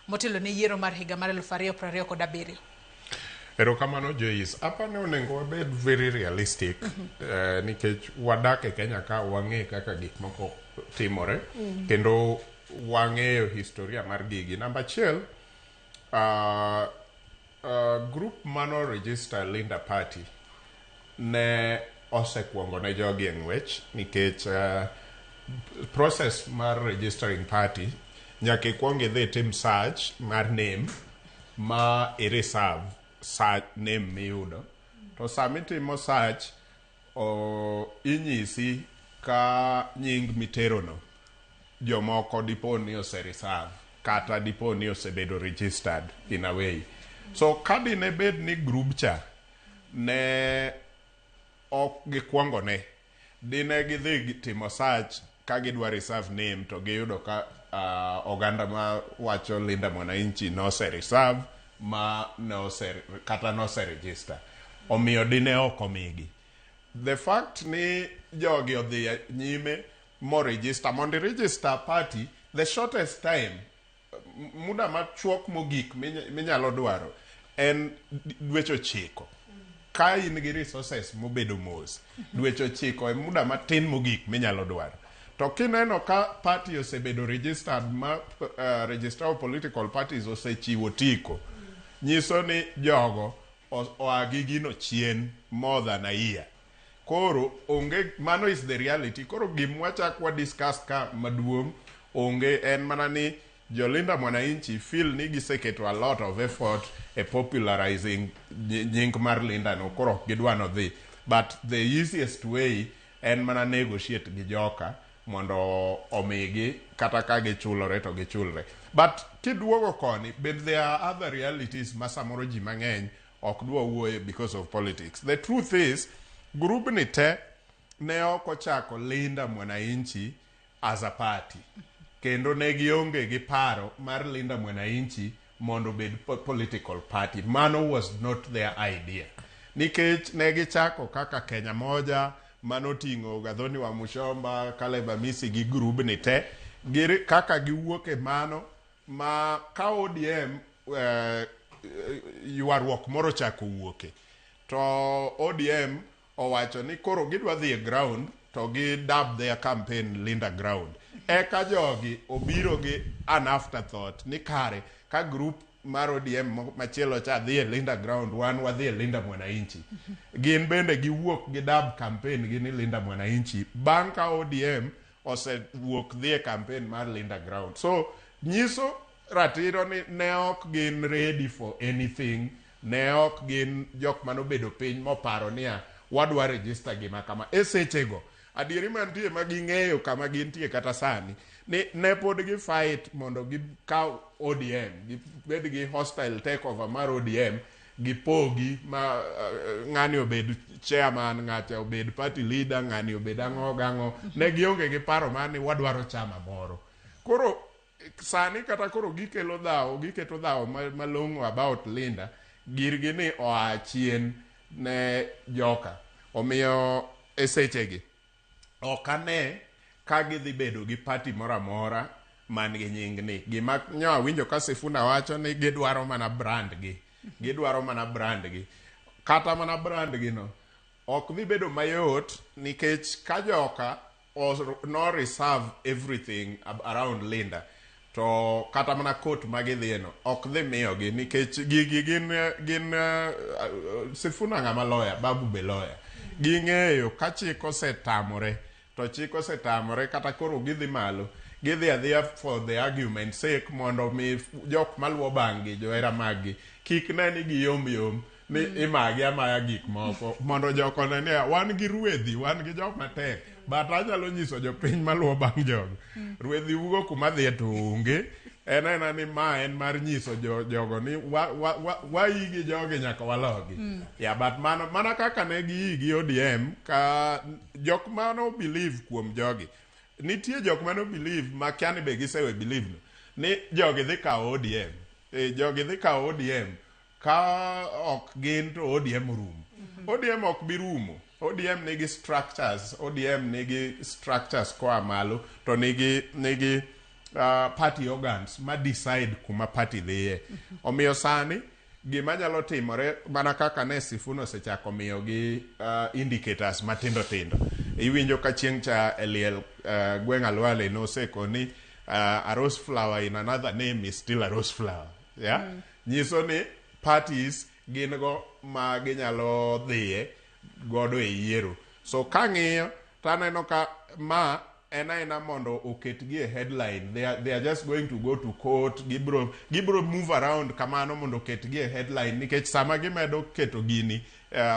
motelo ne yiero mar higa mar 2027. Erokamano Joyce, apane onego wabed very realistic nikech wadak e Kenya ka wang'e kaka gik moko timore kendo wang'eyo historia mar gigi. Namba achiel, group mano register Linda Party ne osekuongo ne jogi e ng'wech nikech process mar registering party nyaka ikuong idhi tim search mar name ma i-reserve search name miyudo. To sami timo search inyisi ka nying miterono jomoko dipo ni ose-reserve kata dipo ni osebedo registered in a way. So kadi ne bed ni group cha ne ok gikuongo ne dine gidhi timo search ka gidwa reserve name to giyudo ka oganda ma wacho Linda Mwananchi no se reserve ma no se kata no se register omiyo dine ok omigi. The fact ni jogi odhi nyime mo register mondo register party the shortest time muda machuok mogik minyalo dwaro en dweche 9 ka in gi resources mobedo mos. Dweche 9 e muda matin mogik minyalo dwaro. To kineno ka party osebedo registered ma register of political parties osechiwo tiko, nyiso ni jogo oagi gino chien more than a year. Koro onge, mano is the reality. Koro gimwachak wa discuss ka maduong' onge en mana ni Linda Mwananchi feel ni giseketo a lot of effort e popularizing nying mar Linda no, koro gidwano dhi. But the easiest way en mana negotiate gi joka mondo omigi kata ka gichulore to gichulre. But kiduogo koni, but there are other realities masamoro ji mang'eny ok dwa wuoye because of politics. The truth is, group ni te ne ok ochako Linda Mwananchi as a party. Kendo ne gionge gi paro mar Linda Mwananchi mondo bed political party. Mano was not their idea. Nikech ne gichako kaka Kenya Moja, mano tingo Gadhoni wa Mushomba, Kaleba Misi gi group ni te, kaka giwuok e mano ma ka ODM yuarruok moro chako wuoke. To ODM owacho ni koro gidwa dhi e ground to gi dub their campaign Linda ground. Eka jogi obiro gi an afterthought ni kare ka group mar ODM machielo cha dhi e Linda ground, wan wadhi e Linda Mwananchi. Gin bende giwuok gi dub campaign gi ni Linda Mwananchi bang' ka ODM osewuok dhi e campaign mar Linda ground. So nyiso ratiro ni ne ok gin ready for anything, ne ok gin jok manobedo piny moparo niya wadwa register gima kama. E sechego adieri mantie ma ging'eyo kama gintie kata sani ni ne pod gi fight mondo gikaw ODM, gibed gi hostile takeover mar ODM, gipogi ma ng'ani obed chairman, ng'acha obed party leader, ng'ani obed ang'o. Ne gionge gi paro mar ni wadwaro chama moro. Koro sani kata koro giketo dhawo malong'o about Linda, girgi ni oa chien ne joka. Omiyo e sechegi ok ane ka gidhi bedo gi party mora mora man gi nying ni. Gima nyawa winjo ka Sifuna wacho ni gidwaro mana brand gi. Gidwaro mana brand gi. Kata mana brand gi no ok dhi bedo mayot nikech ka joka no reserve everything around Linda. To kata mana court magidhieno ok dhi miyogi nikech gigi gin Sifuna ng'ama lawyer, Babu be lawyer. Ging'eyo ka chik osetamore to chik osetamore kata koro gidhi malo, gidhi adhiya for the argument sake mondo mi jok maluwo bang'gi, johera maggi kik ne ni giyom ni imagi amaya gik moko mondo jok onene wan gi ruedhi, wan gi jok matek. But anyalo nyiso jopiny maluwo bang' jogo, ruedhi ugo kuma dhi to onge. En ni ma en mar nyiso jogo ni waigi jogi nyaka walogi. Yeah, but mana kaka ne gi ODM ka jok mano believe kuom jogi. Nitie jok mano believe ma kiani be gisewe believe no ni jogi dhi kawo ODM. Jogi dhi kawo ODM ka ok gin to ODM rumo. ODM ok bi rumo. ODM nigi structures, ODM nigi structures koa malo to nigi party organs ma decide kuma party dhiye. Omiyo sani gima nyalo timore mana kaka ne Sifuno sechako miyo gi indicators matindo tindo. Iwinjo ka chieng' cha Eliel gweng' Alwale no seko ni a rose flower in another name is still a rose flower. Yeah? Nyiso ni parties gin go ma ginyalo dhiye godo e yiero. So kang'iyo taneno ka ma ena mondo oketgi e headline. They are just going to go to court. Gibro move around kamano mondo oketgi e headline nikech sama gimedo keto gini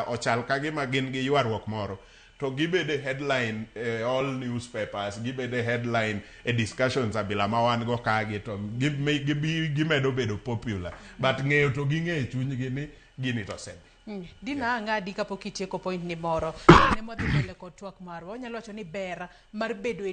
ochal ka gima gin gi ywaruok moro. To gibede headline all newspapers, gibede headline discussions abila ma wan go kagi to gimedo bedo popular. But ng'eyo to ging'e chunygi ni gini to sebe. Dina ng'adi kapok itieko point ni moro ne mwadhi mbele kod twak marwa. Onyalo wacho ni ber mar bedo